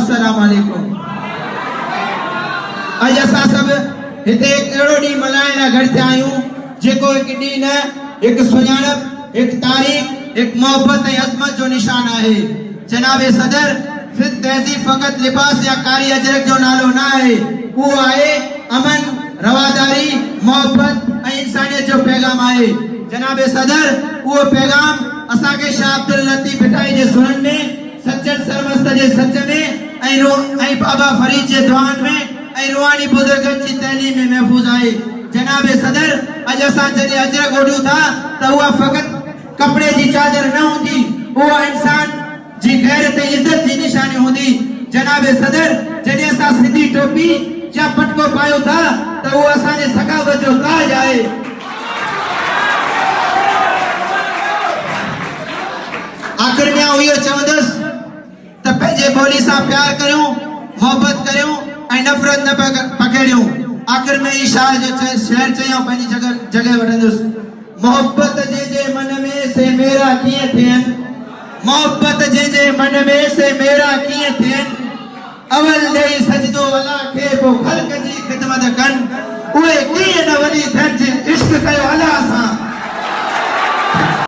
अस्सलाम वालेकुम। आज असां सब हिते अहिड़ो ॾींहुं मल्हाइण लाइ गॾु थिया आहियूं जेको हिकु ॾींहुं न, हिकु सुञाणप, हिकु तारीख़, हिकु मोहब्बत ऐं अज़मत जो निशान आहे। जनाब सदर, फिर तहज़ीब फ़क़त लिबास या कारी अजरक जो नालो न आहे, उहो आहे अमन, रवादारी, मोहब्बत ऐं इंसानियत जो पैगाम आहे। जनाब सदर, उहो पैगाम असांखे शाह अब्दुल लतीफ़ भिटाई जे सुरनि में, सच्चन सरमस्त जे सच में ऐं बाबा फरीद जे दुआनि में ऐं रूहानी बुजुर्गनि जी तैलीम में महफूज़ आहे। जनाब सदर, अॼु असां जॾहिं अजरक ओढ़ूं था त उहा फ़क़त कपड़े जी चादर न हूंदी, उहा इंसान जी गैरत ऐं इज़त जी निशानी हूंदी। जनाब सदर, जॾहिं असां सिंधी टोपी या पटको पायूं था त उहो असांजे सखावत जो ताज आहे। आख़िर में इहो चवंदुसि त पंहिंजे ॿोली सां प्यार करियूं, मोहब्बत करियूं ऐं नफ़रत न पकड़ियूं। आख़िर में ई शाह जो शहर चयूं पंहिंजी जगह वठंदुसि। मोहब्बत जे मन में से मेरा कीअं थियनि, मोहब्बत जे मन में से मेरा कीअं थियनि, अवल ॾेई सजदो अल्लाह खे पोइ ख़ल्क़ जी ख़िदमत कनि, उहे कीअं न वली थियनि, इश्क़ कयो अल्लाह